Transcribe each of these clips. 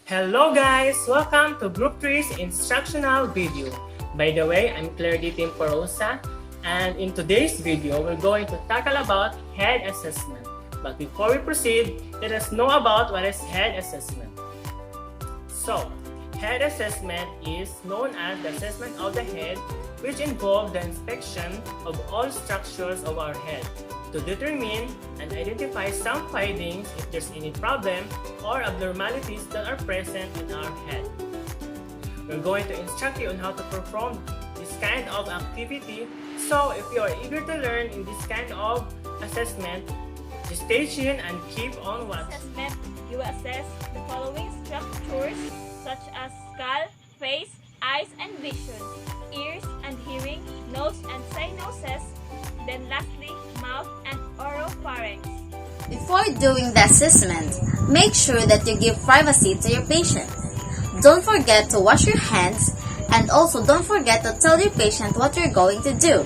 Hello guys! Welcome to Group 3's instructional video. By the way, I'm Claire D. Timporosa, and in today's video, we're going to tackle about head assessment. But before we proceed, let us know about what is head assessment. So, head assessment is known as the assessment of the head, which involves the inspection of all structures of our head to determine and identify some findings if there's any problem or abnormalities that are present in our head. We're going to instruct you on how to perform this kind of activity, so if you are eager to learn in this kind of assessment, just stay tuned and keep on watching. Assessment, you assess the following structures such as skull, face, eyes and vision, ears and hearing, nose and cyanosis, then lastly, mouth and oropharynx. Before doing the assessment, make sure that you give privacy to your patient. Don't forget to wash your hands, and also don't forget to tell your patient what you're going to do.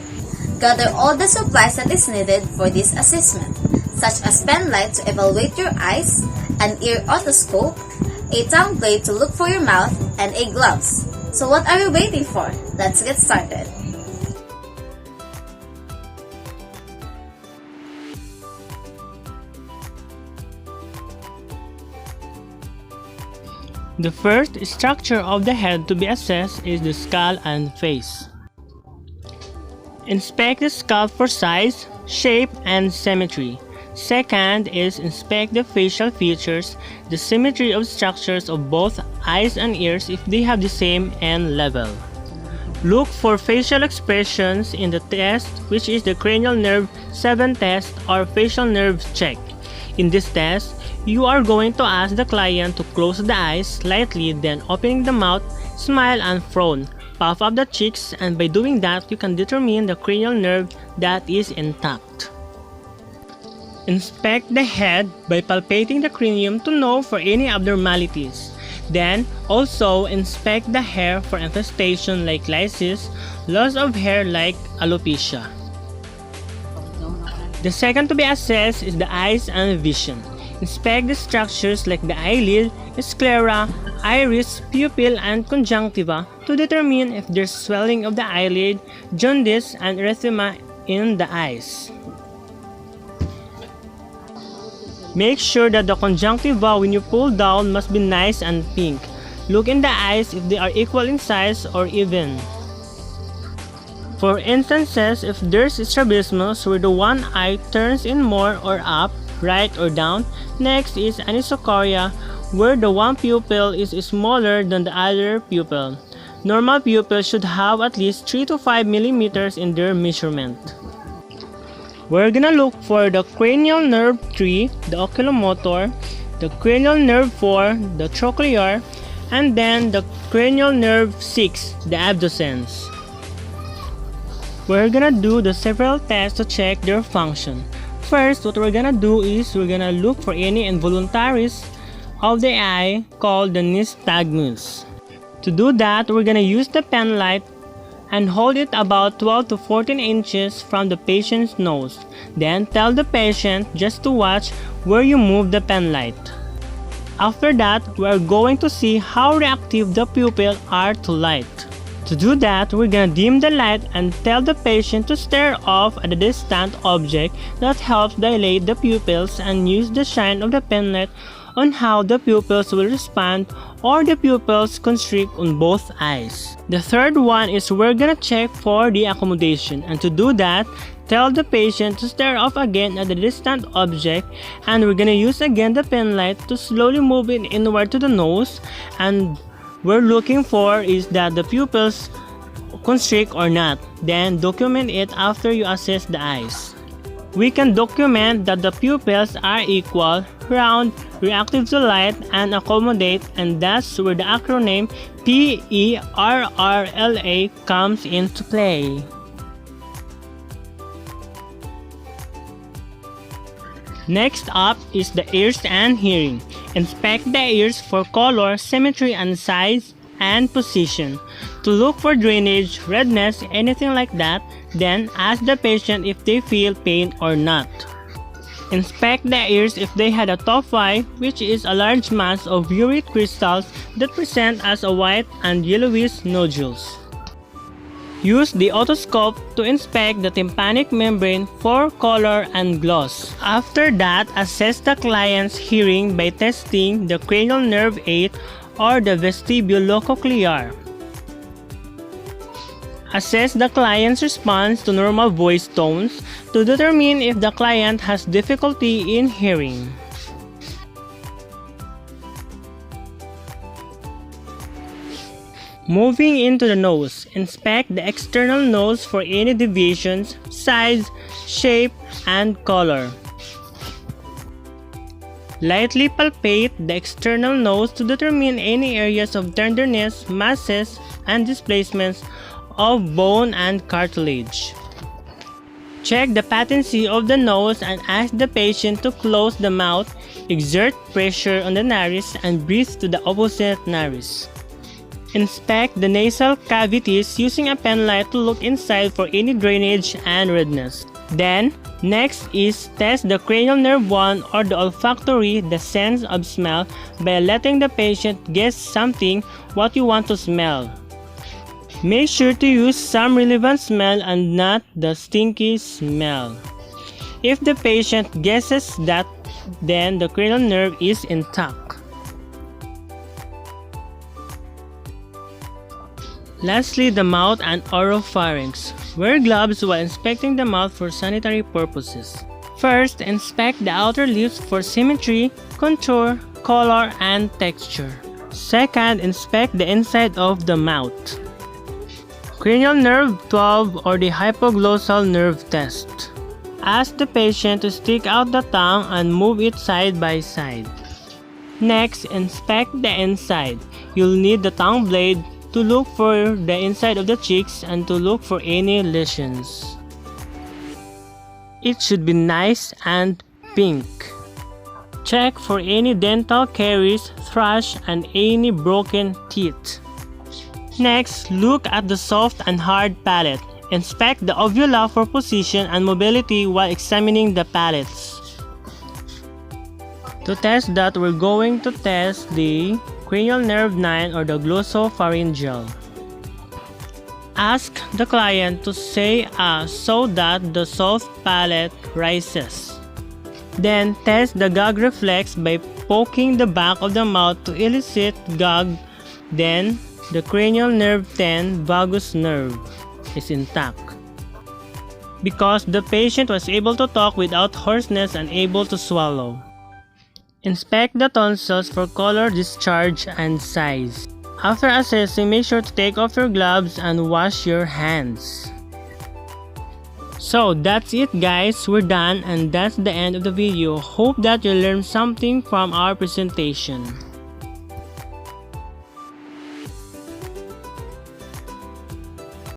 Gather all the supplies that is needed for this assessment, such as pen light to evaluate your eyes, an ear otoscope, a tongue blade to look for your mouth, and a gloves. So what are you waiting for? Let's get started. The first structure of the head to be assessed is the skull and face. Inspect the skull for size, shape, and symmetry. Second is inspect the facial features, the symmetry of structures of both eyes and ears if they have the same end level. Look for facial expressions in the test, which is the cranial nerve 7 test or facial nerve check. In this test, you are going to ask the client to close the eyes slightly, then opening the mouth, smile and frown, puff up the cheeks, and by doing that, you can determine the cranial nerve that is intact. Inspect the head by palpating the cranium to know for any abnormalities. Then, also inspect the hair for infestation like lysis, loss of hair like alopecia. The second to be assessed is the eyes and vision. Inspect the structures like the eyelid, sclera, iris, pupil, and conjunctiva to determine if there's swelling of the eyelid, jaundice, and erythema in the eyes. Make sure that the conjunctiva when you pull down must be nice and pink. Look in the eyes if they are equal in size or even. For instances, if there's strabismus where the one eye turns in more or up, right or down. Next is anisocoria, where the one pupil is smaller than the other pupil. Normal pupils should have at least 3 to 5 millimeters in their measurement. We're gonna look for the cranial nerve 3, the oculomotor, the cranial nerve 4, the trochlear, and then the cranial nerve 6, the abducens. We're gonna do the several tests to check their function. First, what we're gonna do is we're gonna look for any involuntaries of the eye called the nystagmus. To do that, we're gonna use the pen light and hold it about 12 to 14 inches from the patient's nose. Then tell the patient just to watch where you move the pen light. After that, we're going to see how reactive the pupils are to light. To do that, we're gonna dim the light and tell the patient to stare off at a distant object that helps dilate the pupils, and use the shine of the pen light on how the pupils will respond or the pupils constrict on both eyes. The third one is we're gonna check for the accommodation, and to do that, tell the patient to stare off again at the distant object, and we're gonna use again the pen light to slowly move it inward to the nose, and we're looking for is that the pupils constrict or not. Then document it after you assess the eyes. We can document that the pupils are equal, round, reactive to light, and accommodate, and that's where the acronym PERRLA comes into play. Next up is the ears and hearing. Inspect the ears for color, symmetry, and size and position. To look for drainage, redness, anything like that, then ask the patient if they feel pain or not. Inspect the ears if they had a tophi, which is a large mass of uric crystals that present as a white and yellowish nodules. Use the otoscope to inspect the tympanic membrane for color and gloss. After that, assess the client's hearing by testing the cranial nerve 8 or the vestibulocochlear. Assess the client's response to normal voice tones to determine if the client has difficulty in hearing. Moving into the nose, inspect the external nose for any deviations, size, shape, and color. Lightly palpate the external nose to determine any areas of tenderness, masses, and displacements of bone and cartilage. Check the patency of the nose and ask the patient to close the mouth, exert pressure on the nares, and breathe to the opposite nares. Inspect the nasal cavities using a pen light to look inside for any drainage and redness. Then, next is test the cranial nerve 1 or the olfactory, the sense of smell, by letting the patient guess something what you want to smell. Make sure to use some relevant smell and not the stinky smell. If the patient guesses that, then the cranial nerve is intact. Lastly, the mouth and oropharynx. Wear gloves while inspecting the mouth for sanitary purposes. First, inspect the outer lips for symmetry, contour, color, and texture. Second, inspect the inside of the mouth. Cranial nerve 12 or the hypoglossal nerve test. Ask the patient to stick out the tongue and move it side by side. Next, inspect the inside. You'll need the tongue blade to look for the inside of the cheeks and to look for any lesions. It should be nice and pink. Check for any dental caries, thrush, and any broken teeth. Next, look at the soft and hard palate. Inspect the uvula for position and mobility while examining the palates. To test that, we're going to test the cranial nerve 9 or the glossopharyngeal. Ask the client to say ah so that the soft palate rises. Then test the gag reflex by poking the back of the mouth to elicit gag. Then the cranial nerve 10 vagus nerve is intact because the patient was able to talk without hoarseness and able to swallow. Inspect the tonsils for color, discharge, and size. After assessing, make sure to take off your gloves and wash your hands. So that's it guys, we're done and that's the end of the video. Hope that you learned something from our presentation.